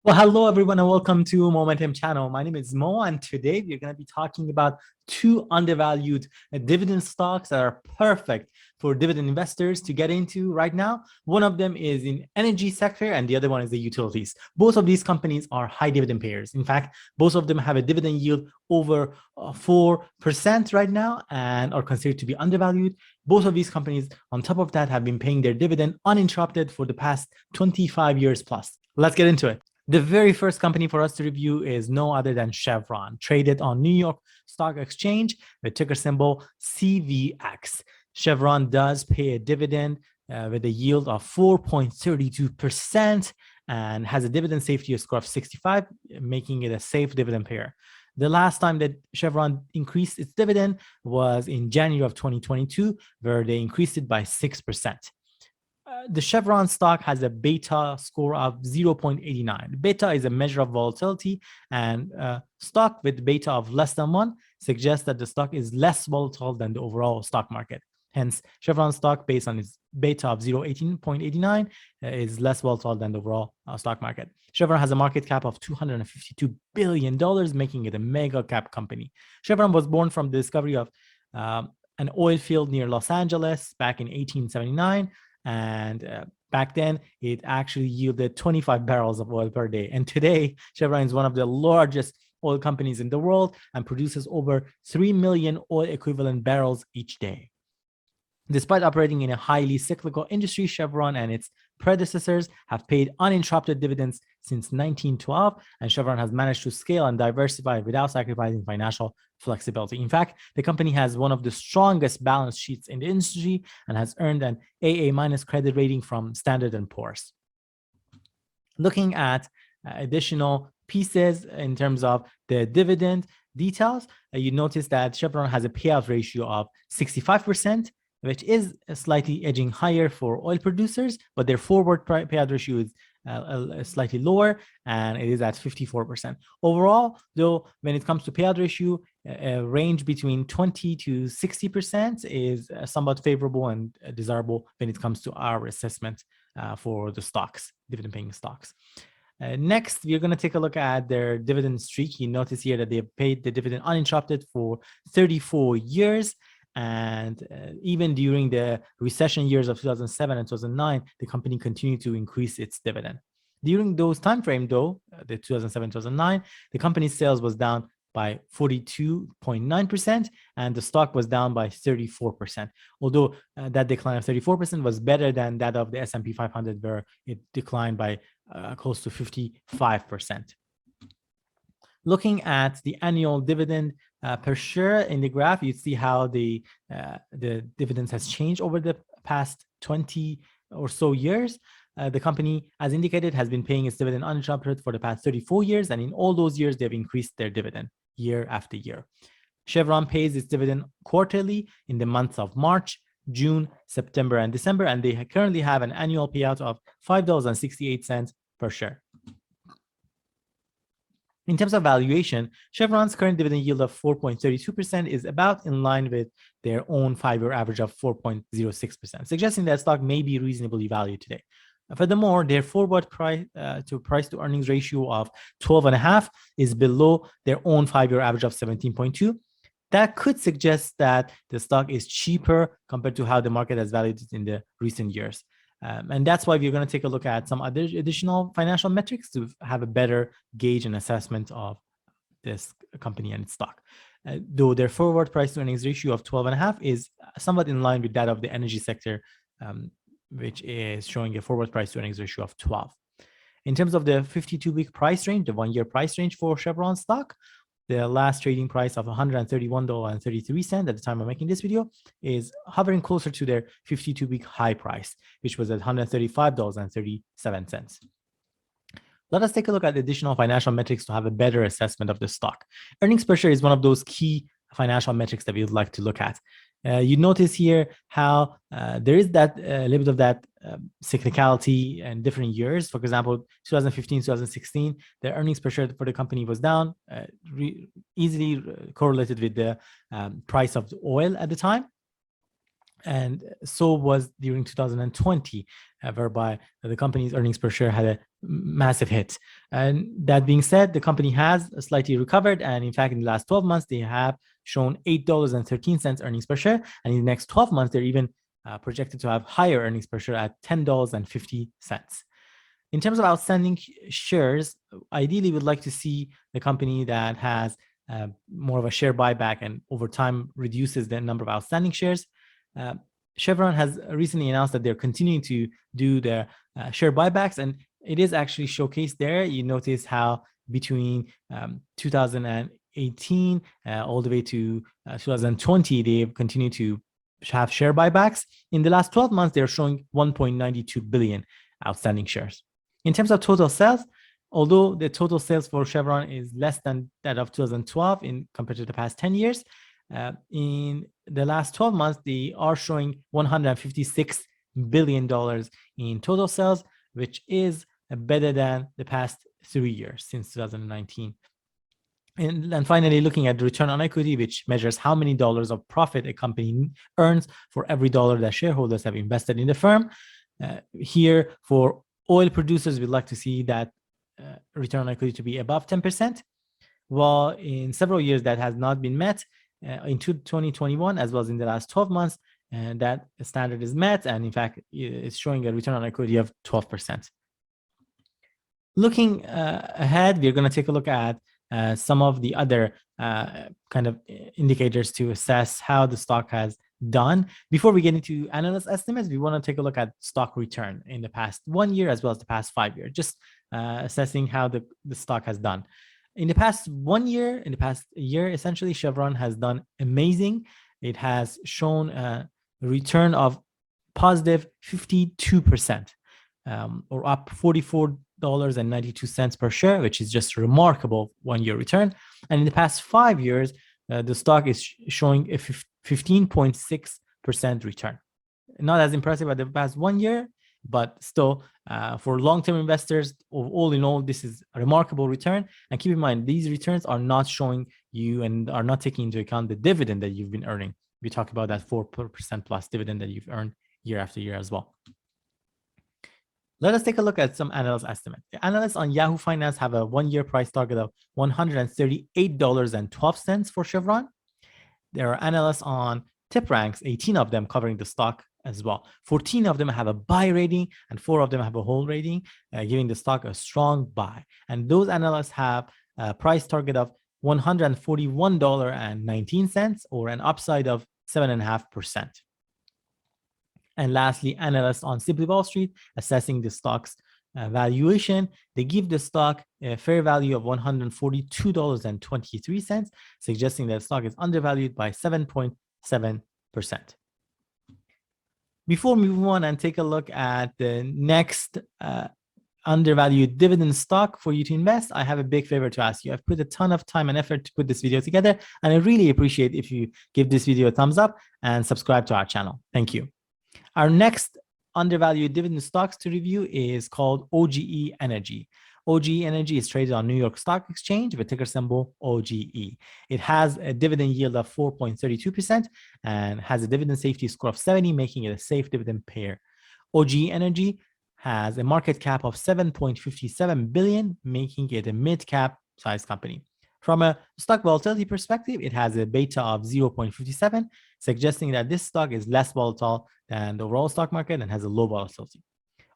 Well, hello everyone and welcome to Momentum channel. My name is Mo and today we're going to be talking about two undervalued dividend stocks that are perfect for dividend investors to get into right now. One of them is in energy sector and the other one is the utilities. Both of these companies are high dividend payers. In fact, both of them have a dividend yield over 4% right now and are considered to be undervalued. Both of these companies, on top of that, have been paying their dividend uninterrupted for the past 25 years plus. Let's get into it. The very first company for us to review is no other than Chevron, traded on New York Stock Exchange with ticker symbol CVX. Chevron does pay a dividend with a yield of 4.32% and has a dividend safety score of 65, making it a safe dividend payer. The last time that Chevron increased its dividend was in January of 2022, where they increased it by 6%. The Chevron stock has a beta score of 0.89. Beta is a measure of volatility, and stock with beta of less than 1 suggests that the stock is less volatile than the overall stock market. Hence, Chevron stock, based on its beta of 0.89, is less volatile than the overall stock market. Chevron has a market cap of $252 billion, making it a mega cap company. Chevron was born from the discovery of an oil field near Los Angeles back in 1879. And back then, it actually yielded 25 barrels of oil per day. And today, Chevron is one of the largest oil companies in the world and produces over 3 million oil equivalent barrels each day. Despite operating in a highly cyclical industry, Chevron and its predecessors have paid uninterrupted dividends since 1912, and Chevron has managed to scale and diversify without sacrificing financial flexibility. In fact, the company has one of the strongest balance sheets in the industry and has earned an AA- credit rating from Standard & Poor's. Looking at additional pieces in terms of the dividend details, you notice that Chevron has a payout ratio of 65%, which is slightly edging higher for oil producers, but their forward payout ratio is slightly lower, and it is at 54%. Overall, though, when it comes to payout ratio, a range between 20 to 60% is somewhat favorable and desirable when it comes to our assessment for the stocks, dividend-paying stocks. Next, we're going to take a look at their dividend streak. You notice here that they have paid the dividend uninterrupted for 34 years. And even during the recession years of 2007 and 2009, the company continued to increase its dividend. During those time frame, though, the 2007-2009, the company's sales was down by 42.9%, and the stock was down by 34%. Although that decline of 34% was better than that of the S&P 500, where it declined by close to 55%. Looking at the annual dividend per share in the graph, you see how the dividends has changed over the past 20 or so years. The company, as indicated, has been paying its dividend uninterrupted for the past 34 years, and in all those years, they've increased their dividend year after year. Chevron pays its dividend quarterly in the months of March, June, September, and December, and they currently have an annual payout of $5.68 per share. In terms of valuation, Chevron's current dividend yield of 4.32% is about in line with their own 5-year average of 4.06%, suggesting that stock may be reasonably valued today. Furthermore, their forward price to earnings ratio of 12.5 is below their own 5-year average of 17.2. That could suggest that the stock is cheaper compared to how the market has valued it in the recent years. And that's why we're going to take a look at some other additional financial metrics to have a better gauge and assessment of this company and its stock. Though their forward price to earnings ratio of 12.5 is somewhat in line with that of the energy sector, which is showing a forward price to earnings ratio of 12. In terms of the 52-week price range, the 1-year price range for Chevron stock, the last trading price of $131.33 at the time of making this video is hovering closer to their 52-week high price, which was at $135.37. Let us take a look at additional financial metrics to have a better assessment of the stock. Earnings per share is one of those key financial metrics that we would like to look at. You notice here how there is that little bit of that cyclicality in different years. For example, 2015, 2016, the earnings per share for the company was down, easily correlated with the price of the oil at the time. And so was during 2020, whereby the company's earnings per share had a massive hit. And that being said, the company has slightly recovered. And in fact, in the last 12 months, they have shown $8.13 earnings per share. And in the next 12 months, they're even projected to have higher earnings per share at $10.50. In terms of outstanding shares, ideally, we'd like to see the company that has more of a share buyback and over time reduces the number of outstanding shares. Chevron has recently announced that they're continuing to do their share buybacks, and it is actually showcased there. You notice how between 2018 all the way to 2020, they've continued to have share buybacks. In the last 12 months, they're showing 1.92 billion outstanding shares. In terms of total sales, although the total sales for Chevron is less than that of 2012 compared to the past 10 years, in the last 12 months, they are showing $156 billion in total sales, which is better than the past 3 years since 2019. And finally, looking at the return on equity, which measures how many dollars of profit a company earns for every dollar that shareholders have invested in the firm. Here, for oil producers, we'd like to see that return on equity to be above 10%. While in several years that has not been met, in 2021, as well as in the last 12 months, and that standard is met, and in fact, it's showing a return on equity of 12%. Looking ahead, we're going to take a look at some of the other kind of indicators to assess how the stock has done. Before we get into analyst estimates, we want to take a look at stock return in the past 1 year as well as the past 5 years, just assessing how the stock has done. In the past 1 year, in the past year, essentially, Chevron has done amazing. It has shown a return of positive 52%, or up $44.92 per share, which is just remarkable 1 year return. And in the past 5 years, the stock is showing a 15.6% return. Not as impressive as the past 1 year, but still, for long-term investors, all in all, this is a remarkable return. And keep in mind, these returns are not showing you and are not taking into account the dividend that you've been earning. We talk about that 4% plus dividend that you've earned year after year as well. Let us take a look at some analyst estimates. The analysts on Yahoo Finance have a 1 year price target of $138.12 for Chevron. There are analysts on TipRanks, 18 of them covering the stock as well. 14 of them have a buy rating and 4 of them have a hold rating, giving the stock a strong buy. And those analysts have a price target of $141.19, or an upside of 7.5%. And lastly, analysts on Simply Wall Street, assessing the stock's valuation, they give the stock a fair value of $142.23, suggesting that the stock is undervalued by 7.7%. Before we move on and take a look at the next undervalued dividend stock for you to invest, I have a big favor to ask you. I've put a ton of time and effort to put this video together, and I really appreciate if you give this video a thumbs up and subscribe to our channel. Thank you. Our next undervalued dividend stocks to review is called Oge Energy. Oge Energy is traded on New York Stock Exchange with ticker symbol OGE. It has a dividend yield of 4.32% and has a dividend safety score of 70, making it a safe dividend payer. Oge Energy has a market cap of $7.57 billion, making it a mid-cap size company. From a stock volatility perspective, it has a beta of 0.57, suggesting that this stock is less volatile than the overall stock market and has a low volatility.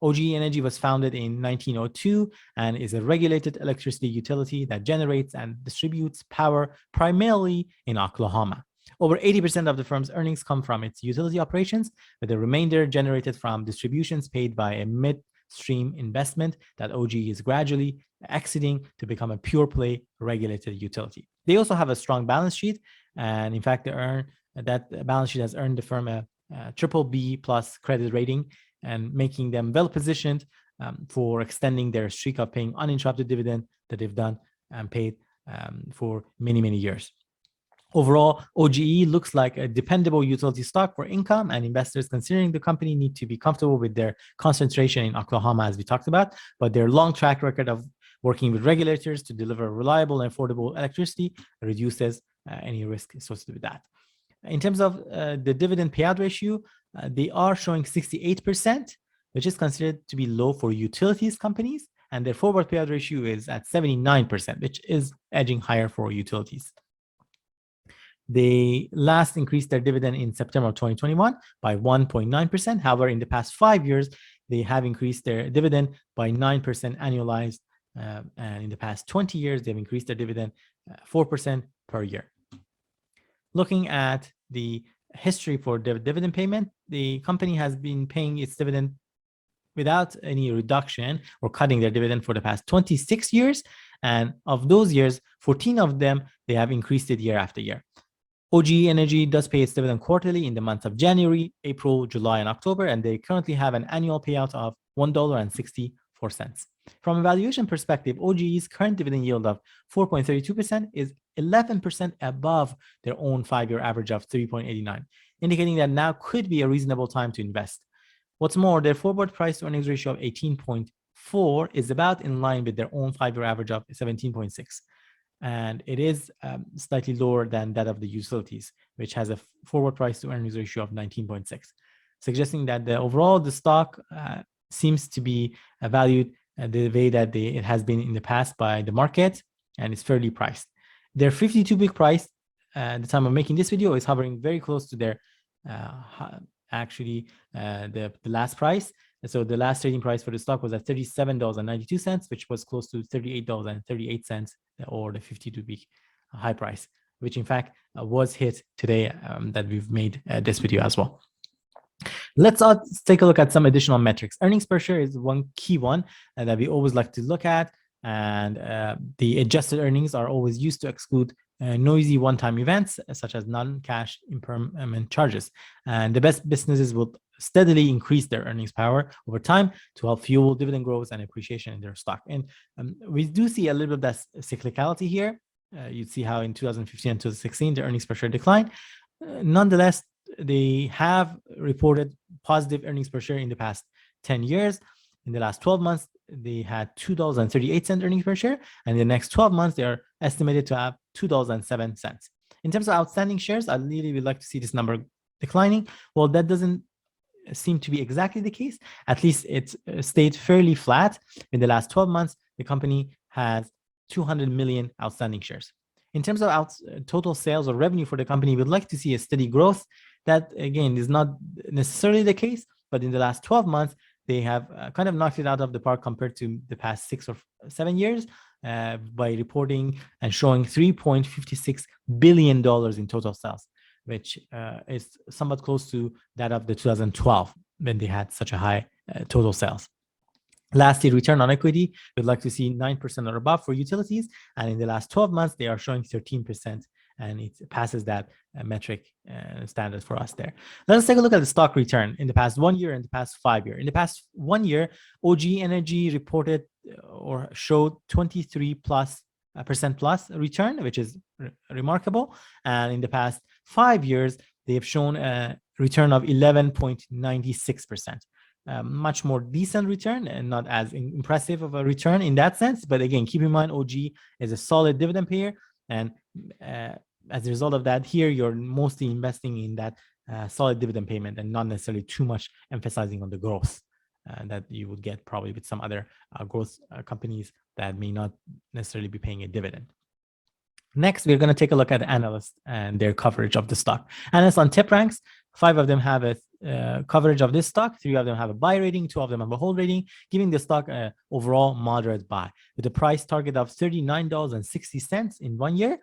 Oge Energy was founded in 1902 and is a regulated electricity utility that generates and distributes power primarily in Oklahoma. Over 80% of the firm's earnings come from its utility operations, with the remainder generated from distributions paid by a midstream investment that Oge is gradually exiting to become a pure play regulated utility. They also have a strong balance sheet, and in fact, that balance sheet has earned the firm a BBB plus credit rating, and making them well positioned for extending their streak of paying uninterrupted dividend that they've done and paid for many, many years. Overall, OGE looks like a dependable utility stock for income, and investors considering the company need to be comfortable with their concentration in Oklahoma, as we talked about, but their long track record of working with regulators to deliver reliable and affordable electricity reduces any risk associated with that. In terms of the dividend payout ratio, they are showing 68%, which is considered to be low for utilities companies. And their forward payout ratio is at 79%, which is edging higher for utilities. They last increased their dividend in September of 2021 by 1.9%. However, in the past 5 years, they have increased their dividend by 9% annualized. And in the past 20 years, they've increased their dividend 4% per year. Looking at the history for dividend payment, the company has been paying its dividend without any reduction or cutting their dividend for the past 26 years. And of those years, 14 of them, they have increased it year after year. Oge Energy does pay its dividend quarterly in the months of January, April, July, and October, and they currently have an annual payout of $1.64. From a valuation perspective, Oge's current dividend yield of 4.32% is 11% above their own 5-year average of 3.89, indicating that now could be a reasonable time to invest. What's more, their forward price to earnings ratio of 18.4 is about in line with their own 5-year average of 17.6. And it is slightly lower than that of the utilities, which has a forward price to earnings ratio of 19.6, suggesting that the stock seems to be valued the way that it has been in the past by the market, and it's fairly priced. Their 52-week price at the time of making this video is hovering very close to their the last price. And so the last trading price for the stock was at $37.92, which was close to $38.38, or the 52-week high price, which in fact was hit today that we've made this video as well. Let's take a look at some additional metrics. Earnings per share is one key one that we always like to look at. And the adjusted earnings are always used to exclude noisy one-time events such as non-cash impairment charges. And the best businesses will steadily increase their earnings power over time to help fuel dividend growth and appreciation in their stock. And we do see a little bit of that cyclicality here. You see how in 2015 and 2016, the earnings per share declined. Nonetheless, they have reported positive earnings per share in the past 10 years. In the last 12 months, they had $2.38 earnings per share. And in the next 12 months, they are estimated to have $2.07. In terms of outstanding shares, I really would like to see this number declining. Well, that doesn't seem to be exactly the case. At least it stayed fairly flat. In the last 12 months, the company has 200 million outstanding shares. In terms of total sales or revenue for the company, we'd like to see a steady growth. That, again, is not necessarily the case, but in the last 12 months, they have kind of knocked it out of the park compared to the past 6 or 7 years by reporting and showing $3.56 billion in total sales, which is somewhat close to that of the 2012 when they had such a high total sales. Lastly, return on equity, we'd like to see 9% or above for utilities. And in the last 12 months, they are showing 13%. And it passes that metric standard for us there. Let's take a look at the stock return in the past 1 year and the past 5 years. In the past 1 year, Oge Energy reported or showed 23% plus return, which is remarkable. And in the past 5 years, they have shown a return of 11.96%. Much more decent return and not as impressive of a return in that sense. But again, keep in mind, Oge is a solid dividend payer. And as a result of that, here you're mostly investing in that solid dividend payment and not necessarily too much emphasizing on the growth that you would get probably with some other growth companies that may not necessarily be paying a dividend. Next, we're going to take a look at the analysts and their coverage of the stock. Analysts on TipRanks, 5 of them have a coverage of this stock. 3 of them have a buy rating. 2 of them have a hold rating, giving the stock an overall moderate buy with a price target of $39.60 in 1 year,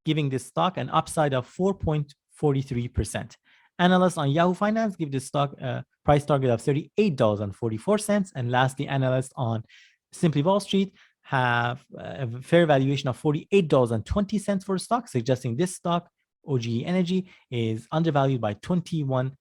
giving this stock an upside of 4.43%. Analysts on Yahoo Finance give this stock a price target of $38.44. And lastly, analysts on Simply Wall Street have a fair valuation of $48.20 for the stock, suggesting this stock, Oge Energy, is undervalued by 21.3%.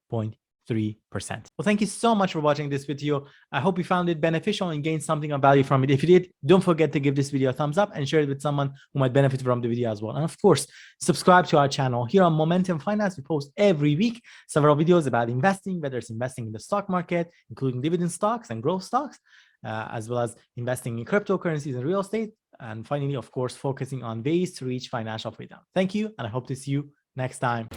Well, thank you so much for watching this video. I hope you found it beneficial and gained something of value from it. If you did, don't forget to give this video a thumbs up and share it with someone who might benefit from the video as well. And of course, subscribe to our channel. Here on Moementum Finance, we post every week several videos about investing, whether it's investing in the stock market, including dividend stocks and growth stocks, as well as investing in cryptocurrencies and real estate. And finally, of course, focusing on ways to reach financial freedom. Thank you, and I hope to see you next time.